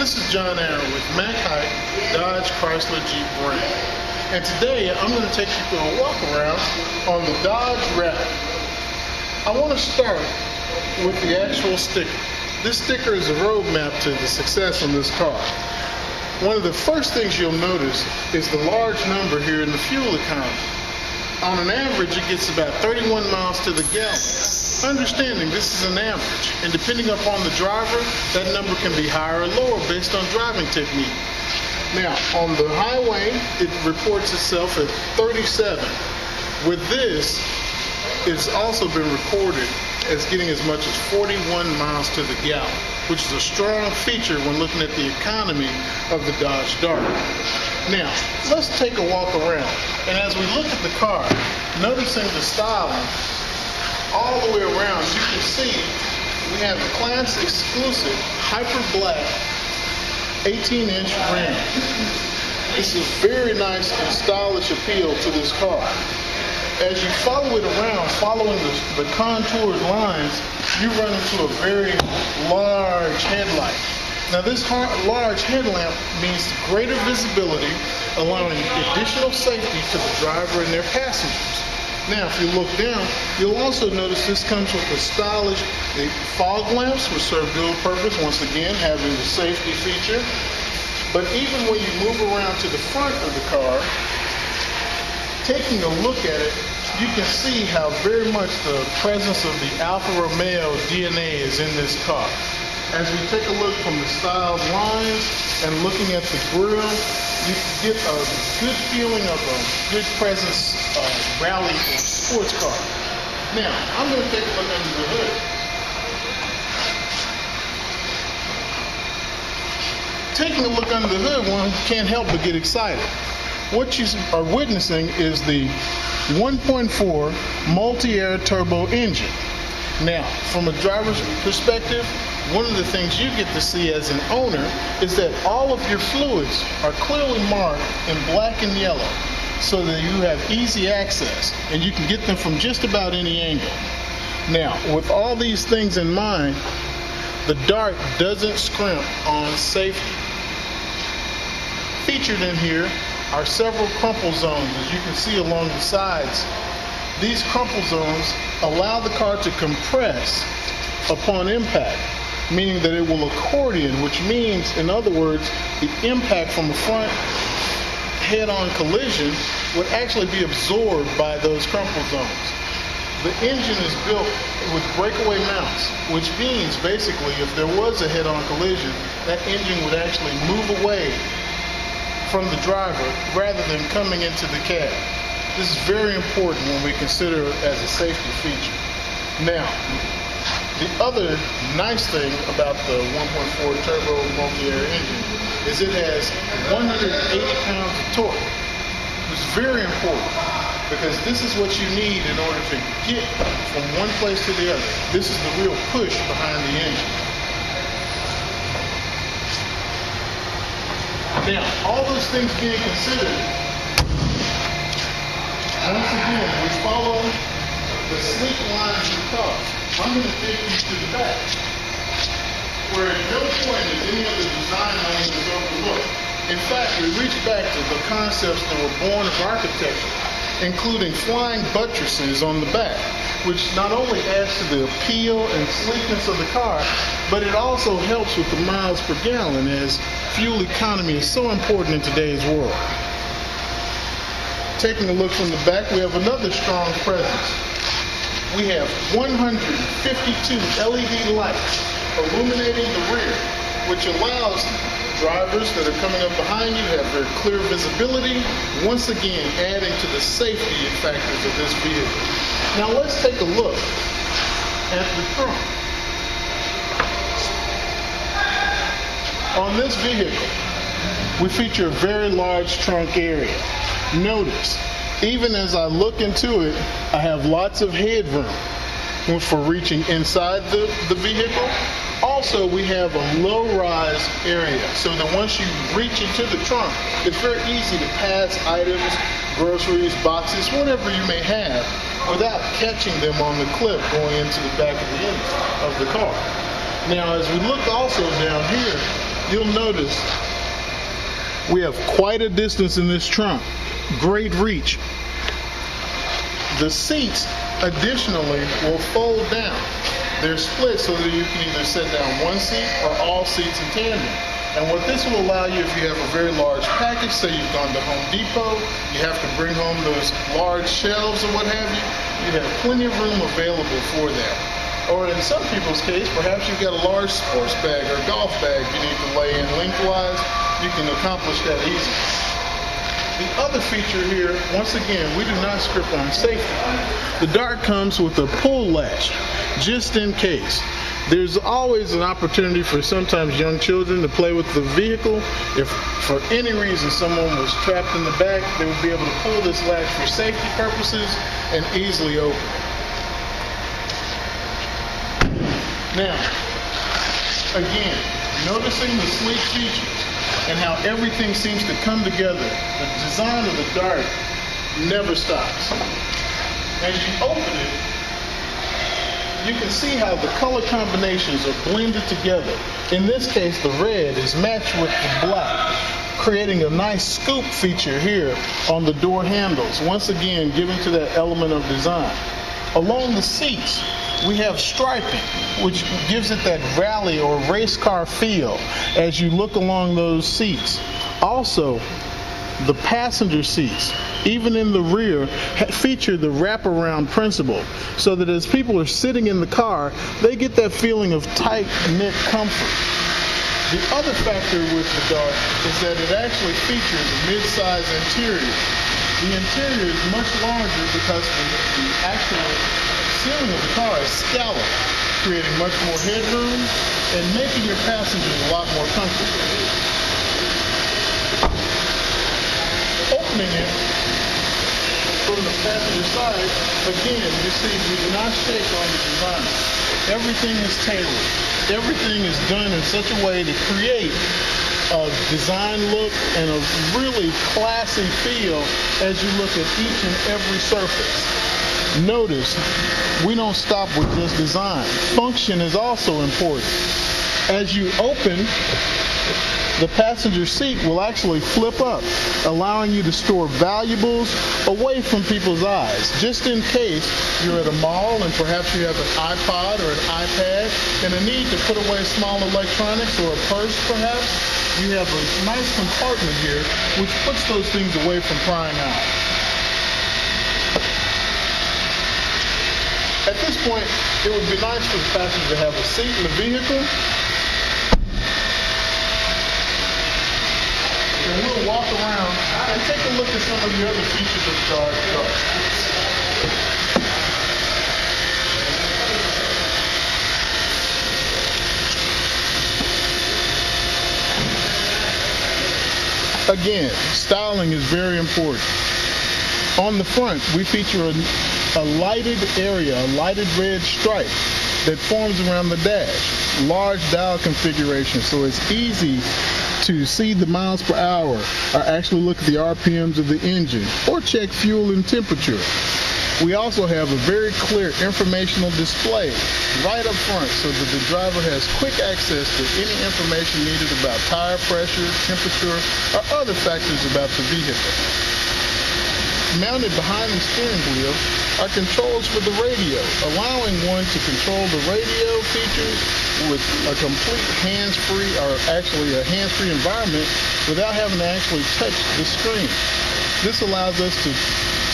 This is John Arrant with Haik, Dodge Chrysler Jeep brand. And today I'm going to take you through a walk around on the Dodge Arrant. I want to start with the actual sticker. This sticker is a roadmap to the success on this car. One of the first things you'll notice is the large number here in the fuel economy. On an average, it gets about 31 miles to the gallon. Understanding this is an average, and depending upon the driver, that number can be higher or lower based on driving technique. Now, on the highway, it reports itself at 37. With this, it's also been recorded as getting as much as 41 miles to the gallon, which is a strong feature when looking at the economy of the Dodge Dart. Now, let's take a walk around, and as we look at the car, noticing the styling, all the way around, you can see we have a class exclusive hyper black 18-inch rim. This is very nice and stylish appeal to this car. As you follow it around, following the contoured lines, you run into a very large headlight. Now this large headlamp means greater visibility, allowing additional safety to the driver and their passengers. Now, if you look down, you'll also notice this comes with the stylish fog lamps, which serve dual purpose, once again having the safety feature. But even when you move around to the front of the car, taking a look at it, you can see how very much the presence of the Alfa Romeo DNA is in this car. As we take a look from the styled lines and looking at the grille, you get a good feeling of a good presence rally or sports car. Now, I'm going to take a look under the hood. Taking a look under the hood, one can't help but get excited. What you are witnessing is the 1.4 multi-air turbo engine. Now, from a driver's perspective, one of the things you get to see as an owner is that all of your fluids are clearly marked in black and yellow so that you have easy access and you can get them from just about any angle. Now, with all these things in mind, the Dart doesn't scrimp on safety. Featured in here are several crumple zones, as you can see along the sides. These crumple zones allow the car to compress upon impact, meaning that it will accordion, which means, in other words, the impact from a front head-on collision would actually be absorbed by those crumple zones. The engine is built with breakaway mounts, which means basically if there was a head-on collision, that engine would actually move away from the driver rather than coming into the cab. This is very important when we consider it as a safety feature. Now, the other nice thing about the 1.4 turbo multi-air engine is it has 180 pounds of torque, which is very important because this is what you need in order to get from one place to the other. This is the real push behind the engine. Now, all those things being considered, once again, we follow the sleek lines of the car. I'm going to take you to the back, where at no point is any of the design elements overlooked. In fact, we reach back to the concepts that were born of architecture, including flying buttresses on the back, which not only adds to the appeal and sleekness of the car, but it also helps with the miles per gallon, as fuel economy is so important in today's world. Taking a look from the back, we have another strong presence. We have 152 LED lights illuminating the rear, which allows drivers that are coming up behind you to have very clear visibility, once again adding to the safety factors of this vehicle. Now let's take a look at the trunk. On this vehicle, we feature a very large trunk area. Notice, even as I look into it, I have lots of headroom for reaching inside the vehicle. Also, we have a low-rise area, so that once you reach into the trunk, it's very easy to pass items, groceries, boxes, whatever you may have, without catching them on the clip going into the back of the car. Now, as we look also down here, you'll notice we have quite a distance in this trunk. Great reach. The seats additionally will fold down. They're split so that you can either sit down one seat or all seats in tandem. And what this will allow you, if you have a very large package, say you've gone to Home Depot, you have to bring home those large shelves or what have you, you have plenty of room available for that. Or in some people's case, perhaps you've got a large sports bag or golf bag you need to lay in lengthwise, you can accomplish that easily. The other feature here, once again, we do not script on safety. The Dart comes with a pull latch, just in case. There's always an opportunity for sometimes young children to play with the vehicle. If for any reason someone was trapped in the back, they would be able to pull this latch for safety purposes and easily open. Now, again, noticing the sleek features and how everything seems to come together. The design of the Dart never stops. As you open it, you can see how the color combinations are blended together. In this case, the red is matched with the black, creating a nice scoop feature here on the door handles, once again giving to that element of design. Along the seats, we have striping, which gives it that rally or race car feel as you look along those seats. Also, the passenger seats, even in the rear, feature the wraparound principle, so that as people are sitting in the car, they get that feeling of tight-knit comfort. The other factor with the Dart is that it actually features a mid-size interior. The interior is much larger because the actual ceiling of the car is scalloped, creating much more headroom and making your passengers a lot more comfortable. Opening it from the passenger side, again, you see we do not shake on the design. Everything is tailored. Everything is done in such a way to create a design look and a really classy feel as you look at each and every surface. Notice, we don't stop with just design. Function is also important. As you open, the passenger seat will actually flip up, allowing you to store valuables away from people's eyes. Just in case you're at a mall and perhaps you have an iPod or an iPad and a need to put away small electronics or a purse perhaps, you have a nice compartment here which puts those things away from prying out. At this point, it would be nice for the passenger to have a seat in the vehicle. And we'll walk around and take a look at some of the other features of the Dart. Again, styling is very important. On the front, we feature a lighted area, a lighted red stripe that forms around the dash. Large dial configuration, so it's easy to see the miles per hour or actually look at the RPMs of the engine or check fuel and temperature. We also have a very clear informational display right up front so that the driver has quick access to any information needed about tire pressure, temperature, or other factors about the vehicle. Mounted behind the steering wheel are controls for the radio, allowing one to control the radio features with a complete hands-free, or actually a hands-free environment without having to actually touch the screen. This allows us to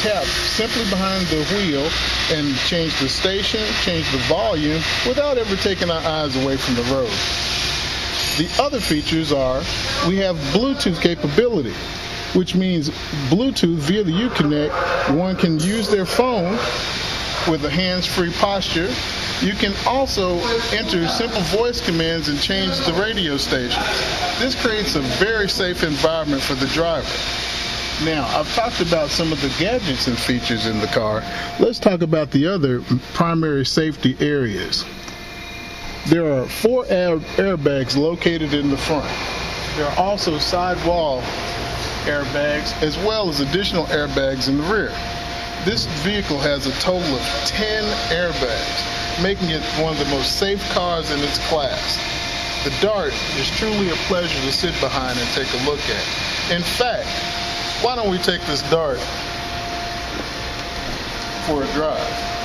tap simply behind the wheel and change the station, change the volume without ever taking our eyes away from the road. The other features are we have Bluetooth capability, which means Bluetooth via the Uconnect, one can use their phone with a hands-free posture. You can also enter simple voice commands and change the radio station. This creates a very safe environment for the driver. Now, I've talked about some of the gadgets and features in the car. Let's talk about the other primary safety areas. There are 4 airbags located in the front. There are also sidewall airbags as well as additional airbags in the rear. This vehicle has a total of 10 airbags, making it one of the most safe cars in its class. The Dart is truly a pleasure to sit behind and take a look at. In fact, why don't we take this Dart for a drive?